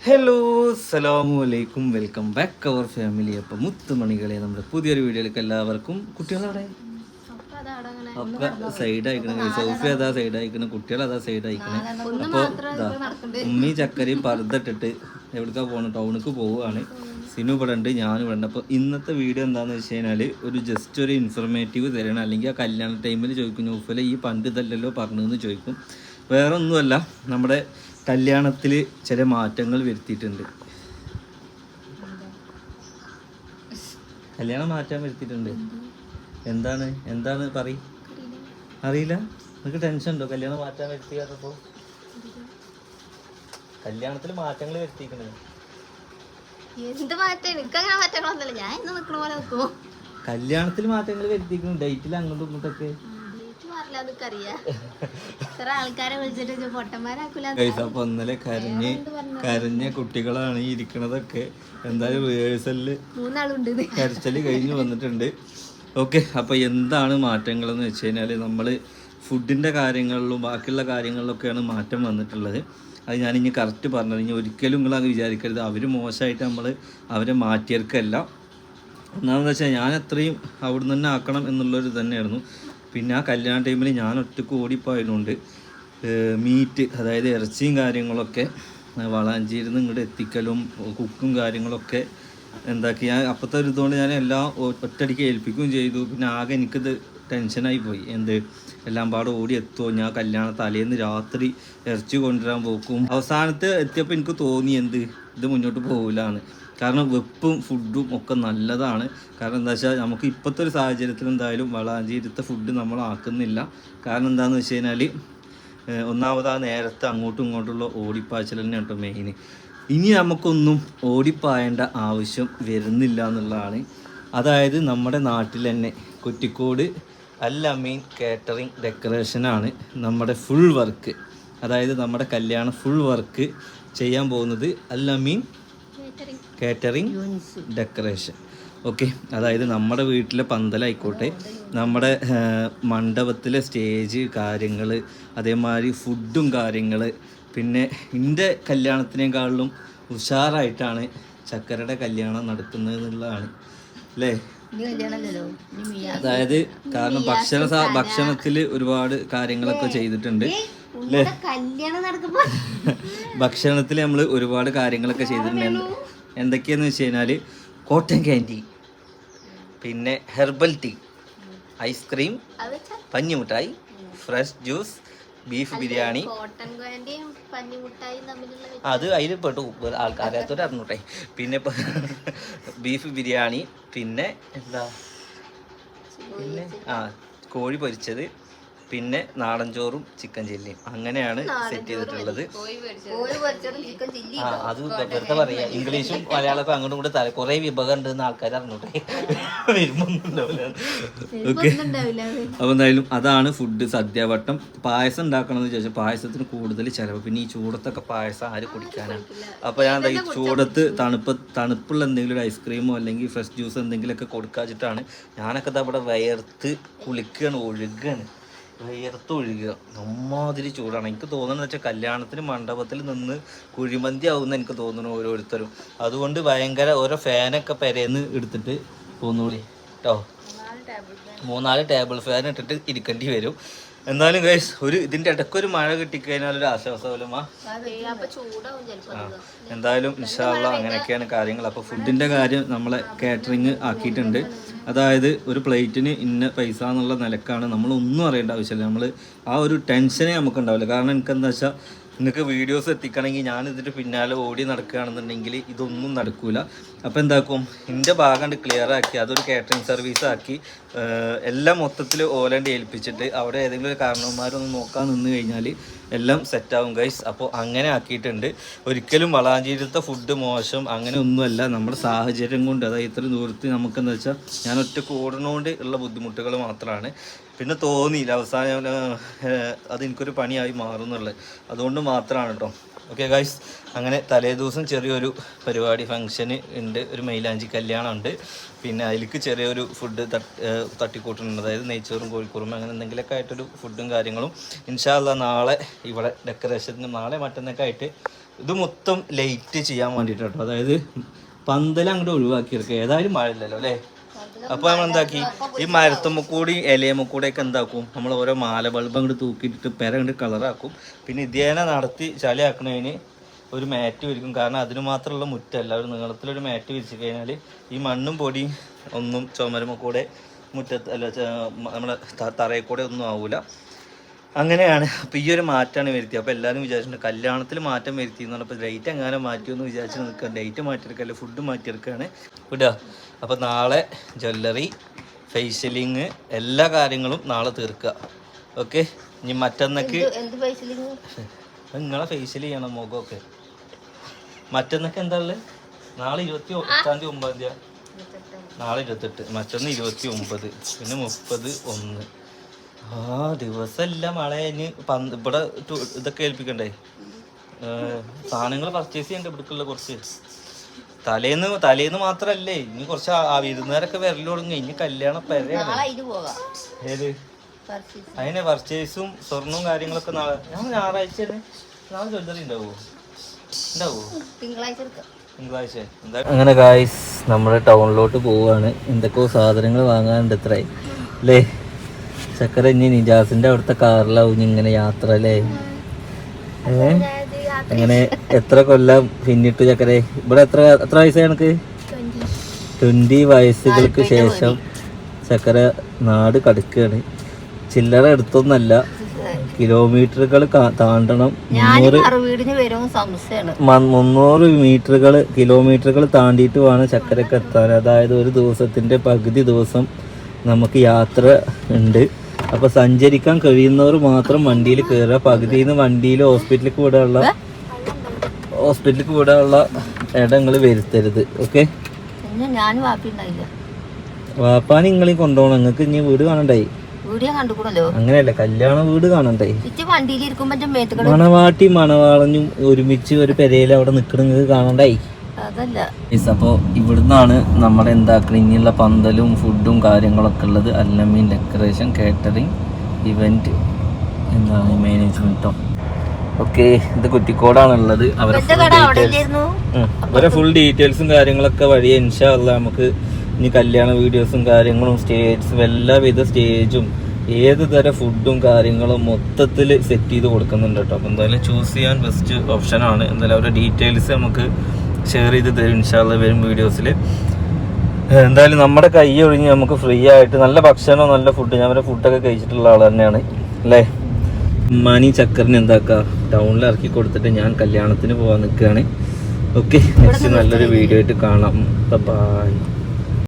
Hello അസ്സലാമു അലൈക്കും, welcome back അവർ family. അപ്പം മുത്തുമണികളെ, നമ്മുടെ പുതിയൊരു വീഡിയോയിലേക്ക് എല്ലാവർക്കും. കുട്ടികളവിടെ ഒക്കെ സൈഡ് അയക്കണം, സോഫി അതാ സൈഡ് അയക്കണം, കുട്ടികളതാ സൈഡ് അയക്കണം. അപ്പോൾ ഇതാ ഉമ്മി ചക്കരയും പർദ്ദട്ടിട്ട് എവിടേക്കാ പോകണം, ടൗണിക്ക് പോവുകയാണ്. സിനു ഇവിടെ ഉണ്ട്, ഞാനും ഇവിടെ ഉണ്ട്. അപ്പോൾ ഇന്നത്തെ വീഡിയോ എന്താണെന്ന് വെച്ച് കഴിഞ്ഞാൽ ജസ്റ്റ് ഒരു ഇൻഫർമേറ്റീവ് തരണം. അല്ലെങ്കിൽ ആ കല്യാണ ടൈമിൽ ചോദിക്കും, നൗഫലെ ഈ പണ്ട് ഇതല്ലല്ലോ പറഞ്ഞതെന്ന് ചോദിക്കും. വേറെ ഒന്നുമല്ല, നമ്മുടെ കല്യാണത്തിൽ ചില മാറ്റങ്ങൾ വരുത്തിയിട്ടുണ്ട്. കല്യാണം മാറ്റാൻ വരുത്തിയിട്ടുണ്ട്. എന്താണ് എന്താണ് പറയും? അറിയില്ല? നിങ്ങൾക്ക് ടെൻഷൻ ഉണ്ടോ കല്യാണം മാറ്റാൻ വരുത്തിയാത്തപ്പോൾ? കല്യാണത്തിൽ മാറ്റങ്ങൾ വരുത്തിയിരിക്കുന്നത്. കല്യാണത്തിൽ മാറ്റങ്ങൾ വരുത്തിയിരിക്കുന്നു, ഡേറ്റിൽ അങ്ങോട്ടും ഇങ്ങോട്ടൊക്കെ. അപ്പൊ ഇന്നലെ കരഞ്ഞ കുട്ടികളാണ് ഈ ഇരിക്കണതൊക്കെ. എന്തായാലും റിഹേഴ്സലില് കരച്ചല് കഴിഞ്ഞ് വന്നിട്ടുണ്ട്. ഓക്കെ, അപ്പൊ എന്താണ് മാറ്റങ്ങൾ എന്ന് വെച്ച് കഴിഞ്ഞാല് നമ്മള് ഫുഡിന്റെ കാര്യങ്ങളിലും ബാക്കിയുള്ള കാര്യങ്ങളിലൊക്കെയാണ് മാറ്റം വന്നിട്ടുള്ളത്. അത് ഞാനിനി കറക്റ്റ് പറഞ്ഞത്. ഇനി ഒരിക്കലും നിങ്ങൾ അങ്ങ് വിചാരിക്കരുത് അവർ മോശമായിട്ട് നമ്മൾ അവരെ മാറ്റിയെടുക്കല്ല. ഒന്നാമെന്ന് വെച്ചാൽ ഞാൻ അത്രയും അവിടെ തന്നെ ആക്കണം എന്നുള്ളൊരു തന്നെയായിരുന്നു. പിന്നെ ആ കല്യാണ ടൈമിൽ ഞാൻ ഒറ്റക്ക് ഓടിപ്പോയതുകൊണ്ട് മീറ്റ്, അതായത് ഇറച്ചിയും കാര്യങ്ങളൊക്കെ വളാഞ്ചേരിയിൽ നിന്ന് ഇങ്ങോട്ട് എത്തിക്കലും കുക്കും കാര്യങ്ങളൊക്കെ എന്താക്കി ഞാൻ അപ്പോഴത്തെ ഒരു ഇതുകൊണ്ട് ഞാൻ എല്ലാം ഒറ്റയടിക്ക് ഏൽപ്പിക്കുകയും ചെയ്തു. പിന്നെ ആകെ എനിക്കിത് ടെൻഷനായി പോയി. എല്ലാം പാടെ ഓടി എത്തുമോ, ഞാൻ കല്യാണ തലേന്ന് രാത്രി ഇറച്ചി കൊണ്ടുവരാൻ പോക്കും. അവസാനത്ത് എത്തിയപ്പോൾ എനിക്ക് തോന്നി ഇത് മുന്നോട്ട് പോകില്ലാന്ന്. കാരണം വെപ്പും ഫുഡും ഒക്കെ നല്ലതാണ്. കാരണം എന്താ വെച്ചാൽ നമുക്ക് ഇപ്പോഴത്തെ ഒരു സാഹചര്യത്തിൽ എന്തായാലും വളാഞ്ചേരിത്തെ ഫുഡ് നമ്മൾ ആക്കുന്നില്ല. കാരണം എന്താണെന്ന് വെച്ച് കഴിഞ്ഞാൽ ഒന്നാമത് ആ നേരത്തെ അങ്ങോട്ടും ഇങ്ങോട്ടുള്ള ഓടിപ്പാച്ചൽ തന്നെ കേട്ടോ മെയിൻ. ഇനി നമുക്കൊന്നും ഓടിപ്പായേണ്ട ആവശ്യം വരുന്നില്ല എന്നുള്ളതാണ്. അതായത് നമ്മുടെ നാട്ടിൽ തന്നെ കുറ്റിക്കോട് അൽ അമീൻ കാറ്ററിംഗ് ഡെക്കറേഷനാണ് നമ്മുടെ ഫുൾ വർക്ക്. അതായത് നമ്മുടെ കല്യാണം ഫുൾ വർക്ക് ചെയ്യാൻ പോകുന്നത് അൽ അമീൻ കാറ്ററിംഗ് ഡെക്കറേഷൻ. ഓക്കെ, അതായത് നമ്മുടെ വീട്ടിലെ പന്തലായിക്കോട്ടെ, നമ്മുടെ മണ്ഡപത്തിലെ സ്റ്റേജ് കാര്യങ്ങൾ, അതേമാതിരി ഫുഡും കാര്യങ്ങൾ. പിന്നെ എൻ്റെ കല്യാണത്തിനേക്കാളിലും ഉഷാറായിട്ടാണ് ചക്കരയുടെ കല്യാണം നടക്കുന്നത് എന്നുള്ളതാണ് അല്ലേ? അതായത് കാരണം ഭക്ഷണത്തിൽ ഒരുപാട് കാര്യങ്ങളൊക്കെ ചെയ്തിട്ടുണ്ട് അല്ലേ? ഭക്ഷണത്തിൽ നമ്മൾ ഒരുപാട് കാര്യങ്ങളൊക്കെ ചെയ്തിട്ടുണ്ട്. എന്തൊക്കെയാന്ന് വെച്ച് കഴിഞ്ഞാൽ കോട്ടൺ ക്യാൻഡി, പിന്നെ ഹെർബൽ ടീ, ഐസ്ക്രീം, പഞ്ഞിമുട്ടായി, ഫ്രഷ് ജ്യൂസ്, ബീഫ് ബിരിയാണി. അത് അതിൽ പെട്ടു, ആൾക്കാരത്തോടെ അറിഞ്ഞൂട്ടെ. പിന്നെ ബീഫ് ബിരിയാണി, പിന്നെ എന്താ, പിന്നെ കോഴി പൊരിച്ചത്, പിന്നെ നാടൻ ചോറും ചിക്കൻ ചില്ലിയും. അങ്ങനെയാണ് സെറ്റ് ചെയ്തിട്ടുള്ളത്. അത് വെറുതെ പറയാ, ഇംഗ്ലീഷും മലയാളമൊക്കെ അങ്ങോട്ടും ഇങ്ങോട്ട് കുറെ വിഭവം ഉണ്ടെന്ന് ആൾക്കാർ അറിഞ്ഞോട്ടെ. ഓക്കെ, അപ്പൊ എന്തായാലും അതാണ് ഫുഡ്. സദ്യാവട്ടം. പായസം ഉണ്ടാക്കണമെന്ന് ചോദിച്ചാൽ പായസത്തിന് കൂടുതൽ ചിലവ്. പിന്നെ ഈ ചൂടത്തൊക്കെ പായസം ആര് കുടിക്കാനാണ്? അപ്പൊ ഞാൻ ഈ ചൂടത്ത് തണുപ്പുള്ള എന്തെങ്കിലും ഒരു ഐസ്ക്രീമോ അല്ലെങ്കിൽ ഫ്രഷ് ജ്യൂസ് എന്തെങ്കിലുമൊക്കെ കൊടുക്കാച്ചിട്ടാണ്. ഞാനൊക്കെ അവിടെ വയർത്ത് കുളിക്കുകയാണ്, ഒഴുകുകയാണ്, വിയർത്തൊഴുകുക. അമ്മാതിരി ചൂടാണ്. എനിക്ക് തോന്നുന്നത് വെച്ചാൽ കല്യാണത്തിന് മണ്ഡപത്തിൽ നിന്ന് കുഴിമന്തി ആവുമെന്ന് എനിക്ക് തോന്നുന്നു ഓരോരുത്തരും. അതുകൊണ്ട് ഭയങ്കര ഓരോ ഫാനൊക്കെ പെരേന്ന് എടുത്തിട്ട് പോന്നൂടി കേട്ടോ. 3-4 ടേബിൾ ഫാൻ ഇട്ടിട്ട് ഇരിക്കേണ്ടി വരും. എന്നാലും ഗൈസ് ഇതിൻ്റെ ഇടയ്ക്കൊരു മഴ കിട്ടിക്കഴിഞ്ഞാൽ ഒരു ആശ്വാസമല്ലമ്മ. എന്തായാലും ഇൻഷാ അല്ലാ അങ്ങനെയൊക്കെയാണ് കാര്യങ്ങൾ. അപ്പോൾ ഫുഡിൻ്റെ കാര്യം നമ്മളെ കാറ്ററിങ് ആക്കിയിട്ടുണ്ട്. അതായത് ഒരു പ്ലേറ്റിന് ഇന്ന പൈസ എന്നുള്ള നിലക്കാണ്. നമ്മളൊന്നും അറിയേണ്ട ആവശ്യമില്ല. നമ്മൾ ആ ഒരു ടെൻഷനേ നമുക്ക് ഉണ്ടാവില്ല. കാരണം എനിക്കെന്താ വെച്ചാൽ നിങ്ങൾക്ക് വീഡിയോസ് എത്തിക്കണമെങ്കിൽ ഞാനിതിൻ്റെ പിന്നാലെ ഓടി നടക്കുകയാണെന്നുണ്ടെങ്കിൽ ഇതൊന്നും നടക്കില്ല. അപ്പോൾ എന്താക്കും, എൻ്റെ ഭാഗം ക്ലിയർ ആക്കി അതൊരു കാറ്ററിംഗ് സർവീസ് ആക്കി എല്ലാം മൊത്തത്തിൽ ഓലൻ്റെ ഏൽപ്പിച്ചിട്ട് അവിടെ ഏതെങ്കിലും ഒരു കാരണവന്മാരൊന്ന് നോക്കാൻ നിന്ന് കഴിഞ്ഞാൽ എല്ലാം സെറ്റാവും ഗൈസ്. അപ്പോൾ അങ്ങനെ ആക്കിയിട്ടുണ്ട്. ഒരിക്കലും വളാഞ്ചേരിയിലത്തെ ഫുഡ് മോശം അങ്ങനെ ഒന്നുമല്ല. നമ്മുടെ സാഹചര്യം കൊണ്ട്, അതായത് ഇത്ര ദൂരത്ത് നമുക്കെന്താ വെച്ചാൽ ഞാൻ ഒറ്റക്ക് ഓടുന്നതുകൊണ്ട് ഉള്ള ബുദ്ധിമുട്ടുകൾ മാത്രമാണ്. പിന്നെ തോന്നിയില്ല അവസാനം അതെനിക്കൊരു പണിയായി മാറുന്നുള്ളത്, അതുകൊണ്ട് മാത്രമാണ് കേട്ടോ. ഓക്കെ ഗൈസ്, അങ്ങനെ തലേ ദിവസം ചെറിയൊരു പരിപാടി ഫങ്ഷന് ഉണ്ട്, ഒരു മൈലാഞ്ചി കല്യാണം ഉണ്ട്. പിന്നെ അതിലേക്ക് ചെറിയൊരു ഫുഡ് തട്ടിക്കൂട്ടുന്നുണ്ട്. അതായത് നെയ്ച്ചോറും കോഴിക്കോറും അങ്ങനെ എന്തെങ്കിലുമൊക്കെ ആയിട്ടൊരു ഫുഡും കാര്യങ്ങളും. ഇൻഷാ അല്ലാ നാളെ ഇവിടെ ഡെക്കറേഷന് നാളെ മറ്റന്നൊക്കെ ആയിട്ട് ഇത് മൊത്തം ലൈറ്റ് ചെയ്യാൻ വേണ്ടിയിട്ട് കേട്ടോ. അതായത് പന്തൽ അങ്ങോട്ട് ഒഴിവാക്കിയെടുക്കുക. ഏതായാലും മഴ ഇല്ലല്ലോ അല്ലേ. അപ്പോൾ നമ്മൾ എന്താക്കി, ഈ മരത്തുമ്മ കൂടി ഇലയമ്മ കൂടെയൊക്കെ എന്താക്കും, നമ്മൾ ഓരോ മാല ബൾബ് അങ്ങോട്ട് തൂക്കിയിട്ടിട്ട് പെര കണ്ട് കളറാക്കും. പിന്നെ ഇതേനെ നടത്തി ചളിയാക്കണതിന് ഒരു മാറ്റ് വിരിക്കും. കാരണം അതിന് മാത്രമുള്ള മുറ്റല്ല, ഒരു നീളത്തിലൊരു മാറ്റ് വിരിച്ചു കഴിഞ്ഞാൽ ഈ മണ്ണും പൊടിയും ഒന്നും ചുമരുമ്മ കൂടെ മുറ്റത്ത് അല്ല നമ്മളെ തറയിൽ കൂടെ ഒന്നും ആവില്ല. അങ്ങനെയാണ്. അപ്പോൾ ഈ ഒരു മാറ്റമാണ് വരുത്തിയത്. അപ്പോൾ എല്ലാവരും വിചാരിച്ചിട്ടുണ്ട് കല്യാണത്തിൽ മാറ്റം വരുത്തി എന്ന് പറഞ്ഞപ്പോൾ ഡേറ്റ് എങ്ങനെ മാറ്റിയെന്ന് വിചാരിച്ച് നിൽക്കുക. ഡേറ്റ് മാറ്റിയെടുക്കല്ല, ഫുഡ് മാറ്റിയെടുക്കുകയാണ് വിടുക. അപ്പോൾ നാളെ ജ്വല്ലറി, ഫേഷ്യലിങ് എല്ലാ കാര്യങ്ങളും നാളെ തീർക്കുക. ഓക്കെ. ഇനി മറ്റന്നൊക്കെ നിങ്ങളെ ഫേഷ്യൽ ചെയ്യണം മുഖമൊക്കെ. മറ്റന്നൊക്കെ എന്താ ഉള്ളത്? നാളെ 28 നാളെ 28, മറ്റൊന്ന് 29, പിന്നെ 30, 1. ദിവസമല്ല മഴ. ഇനി ഇവിടെ ഇതൊക്കെ ഏൽപ്പിക്കണ്ടേ, സാധനങ്ങൾ പർച്ചേസ് ചെയ്യണ്ടേ ഇവിടേക്കുള്ള കുറച്ച്. തലേന്ന് മാത്രല്ലേ, ഇനി കുറച്ച് വിരുന്നുകാരൊക്കെ വരല് തുടങ്ങി. ഇനി കല്യാണം പെരയാണ്. ഏത് അതിനെ പർച്ചേസും സ്വർണവും കാര്യങ്ങളൊക്കെ നാളെ. ഞായറാഴ്ച നാളെ ജ്വല്ലറി ഉണ്ടാവോ? തിങ്കളാഴ്ച. അങ്ങനെ ഗായ്സ് നമ്മുടെ ടൗണിലോട്ട് പോവാണ്. എന്തൊക്കെയോ സാധനങ്ങൾ വാങ്ങാനുണ്ട് ഇത്രയും അല്ലേ. ചക്കര ഇനി നിജാസിന്റെ അവിടുത്തെ കാറിലാവും ഇങ്ങനെ യാത്ര അല്ലേ. അങ്ങനെ എത്ര കൊല്ലം പിന്നിട്ടു ചക്കര? ഇവിടെ എത്ര വയസ്സാണ് എനിക്ക്? 20 വയസ്സുകൾക്ക് ശേഷം ചക്കര നാട് കടക്കുകയാണ്. ചില്ലറ എടുത്തൊന്നല്ല, കിലോമീറ്ററുകൾ താണ്ടണം. 300 കിലോമീറ്ററുകൾ താണ്ടിയിട്ട് വേണം ചക്കരക്ക് എത്താൻ. അതായത് ഒരു ദിവസത്തിന്റെ പകുതി ദിവസം നമുക്ക് യാത്ര ഉണ്ട്. അപ്പോൾ സഞ്ചരിക്കാൻ കഴിയുന്നവർ മാത്രം വണ്ടിയിൽ കയറുക. പകുതിയിൽ നിന്ന് വണ്ടിയിൽ ഹോസ്പിറ്റലിലേക്ക് വിടാനുള്ള ഇടങ്ങൾ വരുത്തരുത്. ഓക്കെ. വാപ്പാൻ നിങ്ങളീ കൊണ്ടുപോകണം. നിങ്ങൾക്ക് ഇനി വീട് കാണണ്ടായി. അങ്ങനെയല്ല, കല്യാണ വീട് കാണണ്ടേ. മണവാട്ടി മണവാളഞ്ഞും ഒരുമിച്ച് ഒരു പെരയിൽ അവിടെ നിൽക്കണ നിങ്ങൾക്ക് കാണണ്ടായി. അപ്പോൾ ഇവിടുന്നാണ് നമ്മുടെ എന്താക്കണം ഇനിയുള്ള പന്തലും ഫുഡും കാര്യങ്ങളൊക്കെ ഉള്ളത്. അല്ലമീൻ ഡെക്കറേഷൻ, കാറ്ററിംഗ്, ഇവന്റ്, എന്താണ് മാനേജ്മെന്റോ. ഓക്കെ. ഇത് കുറ്റിക്കോടാണുള്ളത്. അവരെ ഫുൾ ഡീറ്റെയിൽസും കാര്യങ്ങളൊക്കെ വഴിയെ ഇൻഷാ അല്ലാഹ് നമുക്ക് ഇനി കല്യാണ വീഡിയോസും കാര്യങ്ങളും സ്റ്റേജും എല്ലാവിധ സ്റ്റേജും ഏത് തരം ഫുഡും കാര്യങ്ങളും മൊത്തത്തിൽ സെറ്റ് ചെയ്ത് കൊടുക്കുന്നുണ്ട് കേട്ടോ. അപ്പോൾ എന്തായാലും ചൂസ് ചെയ്യാൻ ബെസ്റ്റ് ഓപ്ഷനാണ്. എന്തായാലും അവരുടെ ഡീറ്റെയിൽസ് നമുക്ക് ഷെയർ ചെയ്ത് തരും ഇൻഷാ അല്ലാഹ് വരും വീഡിയോസിൽ. എന്തായാലും നമ്മുടെ കൈ ഒഴിഞ്ഞ് നമുക്ക് ഫ്രീ ആയിട്ട് നല്ല ഭക്ഷണം നല്ല ഫുഡ്, ഞാൻ അവരുടെ ഫുഡൊക്കെ കഴിച്ചിട്ടുള്ള ആൾ തന്നെയാണ് അല്ലേ. ഉമ്മാനി ചക്കറിന് എന്താക്കുക ടൗണിൽ ഇറക്കി കൊടുത്തിട്ട് ഞാൻ കല്യാണത്തിന് പോകാൻ നിൽക്കുകയാണ്. ഓക്കെ. നെക്സ്റ്റ് നല്ലൊരു വീഡിയോ ആയിട്ട് കാണാം. ബൈ.